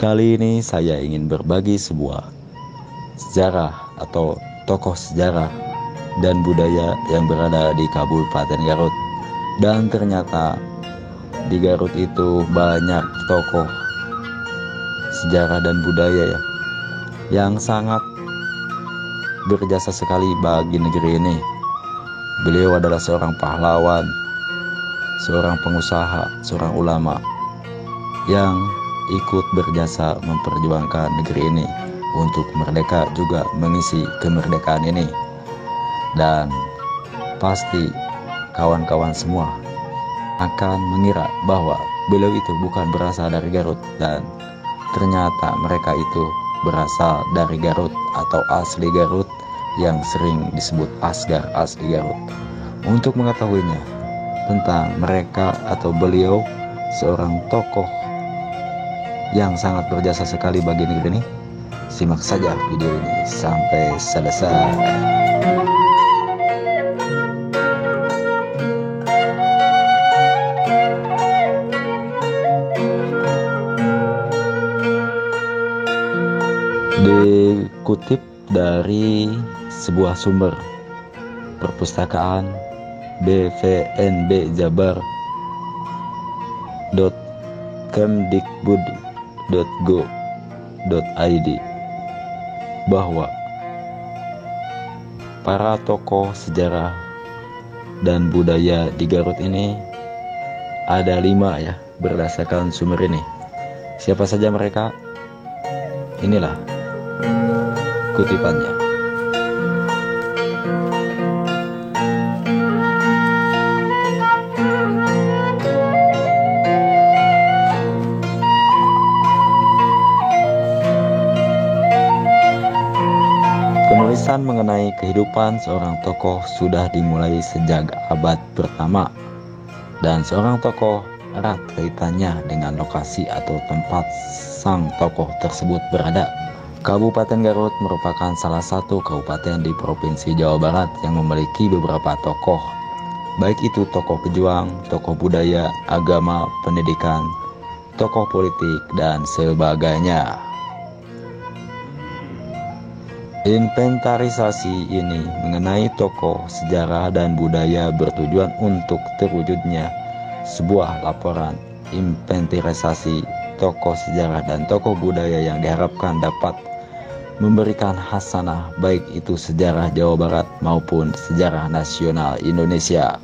Kali ini saya ingin berbagi sebuah sejarah atau tokoh sejarah dan budaya yang berada di Kabupaten Garut. Dan ternyata di Garut itu banyak tokoh sejarah dan budaya yang sangat berjasa sekali bagi negeri ini. Beliau adalah seorang pahlawan, seorang pengusaha, seorang ulama yang ikut berjasa memperjuangkan negeri ini untuk merdeka, juga mengisi kemerdekaan ini. Dan pasti kawan-kawan semua akan mengira bahwa beliau itu bukan berasal dari Garut, dan ternyata mereka itu berasal dari Garut atau asli Garut yang sering disebut Asgar, asli Garut. Untuk mengetahuinya tentang mereka atau beliau, seorang tokoh yang sangat berjasa sekali bagi negeri ini, simak saja video ini sampai selesai. Dikutip dari sebuah sumber perpustakaan bvnbjabar.kemdikbud.go.id bahwa para tokoh sejarah dan budaya di Garut ini ada 5 berdasarkan sumber ini. Siapa saja mereka? Inilah kutipannya. Penulisan mengenai kehidupan seorang tokoh sudah dimulai sejak abad pertama, dan seorang tokoh erat kaitannya dengan lokasi atau tempat sang tokoh tersebut berada. Kabupaten Garut merupakan salah satu kabupaten di Provinsi Jawa Barat yang memiliki beberapa tokoh, baik itu tokoh pejuang, tokoh budaya, agama, pendidikan, tokoh politik, dan sebagainya. Inventarisasi ini mengenai tokoh sejarah dan budaya bertujuan untuk terwujudnya sebuah laporan inventarisasi tokoh sejarah dan tokoh budaya yang diharapkan dapat memberikan hasanah baik itu sejarah Jawa Barat maupun sejarah nasional Indonesia.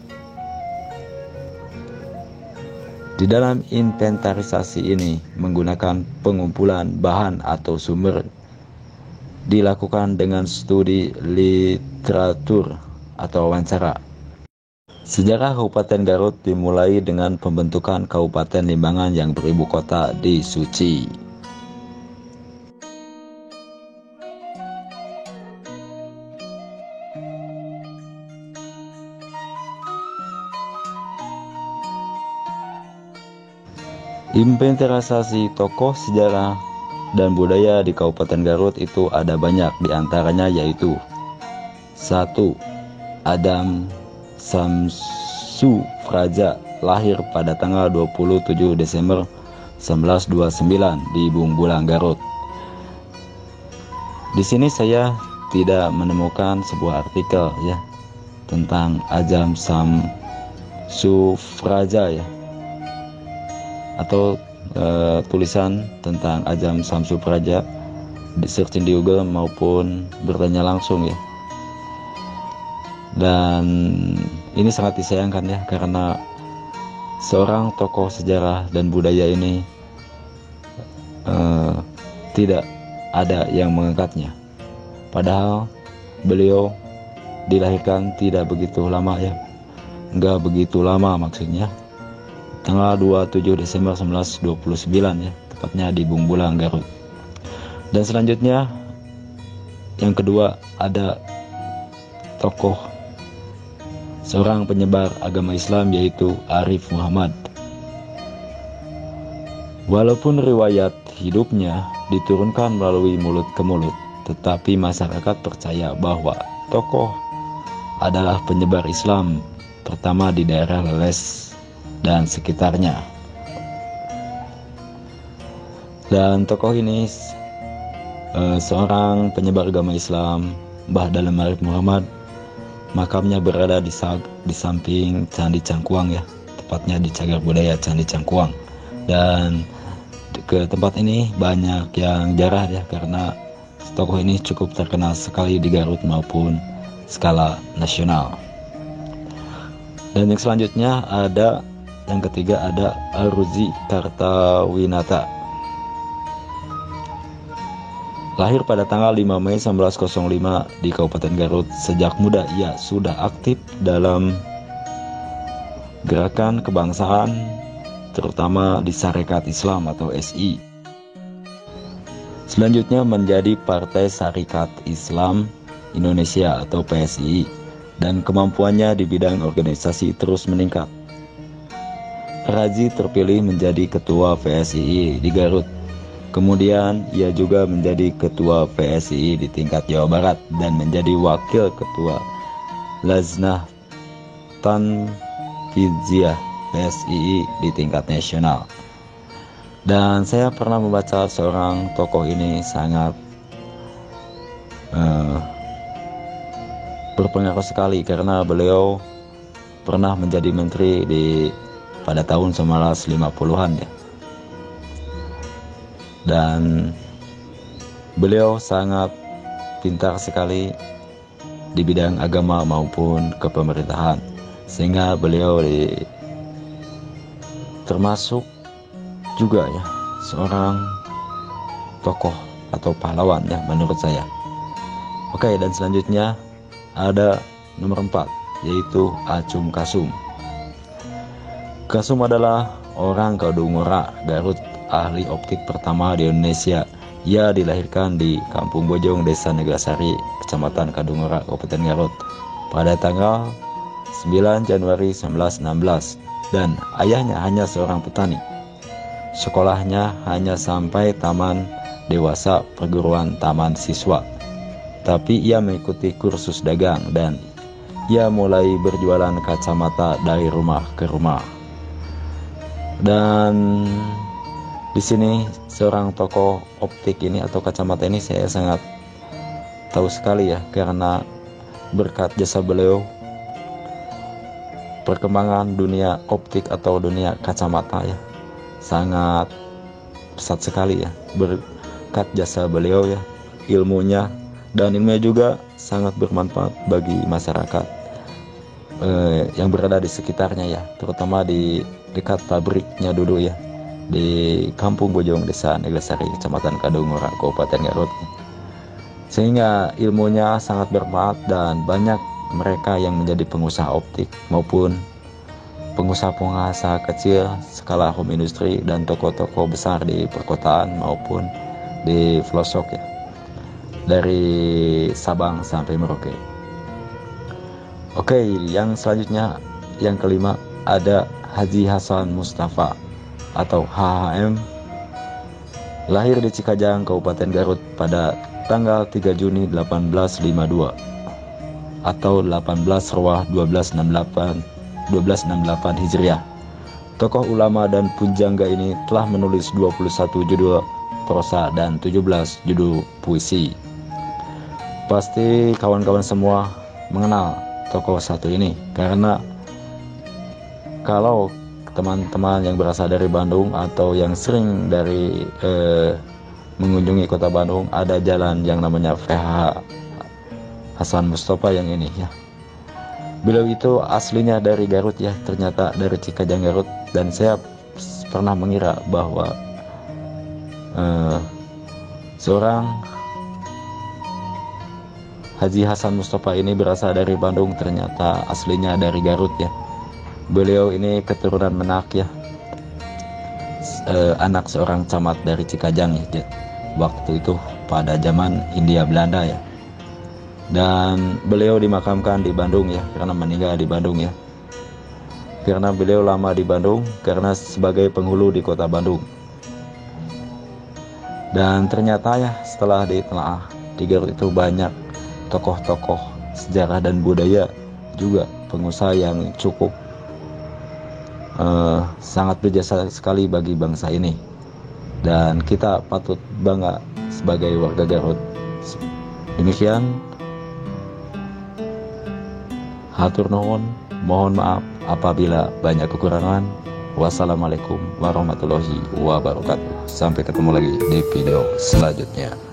Di dalam inventarisasi ini menggunakan pengumpulan bahan atau sumber dilakukan dengan studi literatur atau wawancara. Sejarah Kabupaten Garut dimulai dengan pembentukan Kabupaten Limbangan yang beribu kota di Suci. Inventarisasi tokoh sejarah dan budaya di Kabupaten Garut itu ada banyak, diantaranya yaitu 1. Adam Samsufraja, lahir pada tanggal 27 Desember 1929 di Bungbulang, Garut. Di sini saya tidak menemukan sebuah artikel tentang Adam Samsufraja atau tulisan tentang Adam Samsufraja di searching di Google maupun bertanya langsung Dan ini sangat disayangkan karena seorang tokoh sejarah dan budaya ini tidak ada yang mengangkatnya. Padahal beliau dilahirkan tidak begitu lama enggak begitu lama maksudnya, tanggal 27 Desember 1929 tepatnya di Bungbulang, Garut. Dan selanjutnya yang kedua ada tokoh seorang penyebar agama Islam yaitu Arif Muhammad. Walaupun riwayat hidupnya diturunkan melalui mulut ke mulut, tetapi masyarakat percaya bahwa tokoh adalah penyebar Islam pertama di daerah Leles dan sekitarnya. Dan tokoh ini seorang penyebar agama Islam, Mbah Dalem Arif Muhammad. Makamnya berada di samping Candi Cangkuang ya, tepatnya di Cagar Budaya Candi Cangkuang. Dan ke tempat ini banyak yang jarah ya, karena tokoh ini cukup terkenal sekali di Garut maupun skala nasional. Dan yang selanjutnya yang ketiga ada Aruzi Kartawinata. Lahir pada tanggal 5 Mei 1905 di Kabupaten Garut. Sejak muda ia sudah aktif dalam gerakan kebangsaan, terutama di Sarekat Islam atau SI. Selanjutnya menjadi Partai Sarekat Islam Indonesia atau PSI, dan kemampuannya di bidang organisasi terus meningkat. Razi terpilih menjadi Ketua PSI di Garut. Kemudian ia juga menjadi Ketua PSI di tingkat Jawa Barat dan menjadi Wakil Ketua Lajnah Tanfidhiyah PSI di tingkat nasional. Dan saya pernah membaca seorang tokoh ini sangat berpengaruh sekali, karena beliau pernah menjadi menteri pada tahun 1950-an ya. Dan beliau sangat pintar sekali di bidang agama maupun kepemerintahan, sehingga beliau termasuk juga ya seorang tokoh atau pahlawan ya menurut saya. Oke, dan selanjutnya ada nomor 4, yaitu Acung Kasum. Kasum adalah orang Kadungora, Garut, ahli optik pertama di Indonesia. Ia dilahirkan di Kampung Bojong, Desa Neglasari, Kecamatan Kadungora, Kabupaten Garut pada tanggal 9 Januari 1916, dan ayahnya hanya seorang petani. Sekolahnya hanya sampai taman dewasa perguruan taman siswa, tapi ia mengikuti kursus dagang dan ia mulai berjualan kacamata dari rumah ke rumah. Dan di sini seorang tokoh optik ini atau kacamata ini saya sangat tahu sekali ya, karena berkat jasa beliau perkembangan dunia optik atau dunia kacamata ya sangat pesat sekali ya, berkat jasa beliau ya, ilmunya juga sangat bermanfaat bagi masyarakat yang berada di sekitarnya ya, terutama di dekat pabriknya dulu ya, di Kampung Bojong, Desa Neglasari, Kecamatan Kadungora, Kabupaten Garut. Sehingga ilmunya sangat bermanfaat dan banyak mereka yang menjadi pengusaha optik maupun pengusaha-pengusaha kecil skala home industry dan toko-toko besar di perkotaan maupun di pelosok ya, dari Sabang sampai Merauke. Oke, yang selanjutnya yang kelima ada Haji Hasan Mustafa atau HHM. Lahir di Cikajang, Kabupaten Garut pada tanggal 3 Juni 1852 atau 18 Rewah 1268 Hijriah. Tokoh ulama dan pujangga ini telah menulis 21 judul prosa dan 17 judul puisi. Pasti kawan-kawan semua mengenal tokoh satu ini, karena kalau teman-teman yang berasal dari Bandung atau yang sering mengunjungi kota Bandung, ada jalan yang namanya VH Hasan Mustafa yang ini ya. Beliau itu aslinya dari Garut ya, ternyata dari Cikajang Garut, dan saya pernah mengira bahwa seorang Haji Hasan Mustafa ini berasal dari Bandung, ternyata aslinya dari Garut ya. Beliau ini keturunan Menak ya, anak seorang camat dari Cikajang ya, waktu itu pada zaman Hindia Belanda ya. Dan beliau dimakamkan di Bandung ya, karena meninggal di Bandung ya, karena beliau lama di Bandung karena sebagai penghulu di kota Bandung. Dan ternyata ya setelah ditelaah, di Garut itu banyak tokoh-tokoh sejarah dan budaya, juga pengusaha yang cukup sangat berjasa sekali bagi bangsa ini. dan kita patut bangga sebagai warga Garut. Demikian, hatur nuhun, mohon maaf apabila banyak kekurangan. Wassalamualaikum warahmatullahi wabarakatuh. Sampai ketemu lagi di video selanjutnya.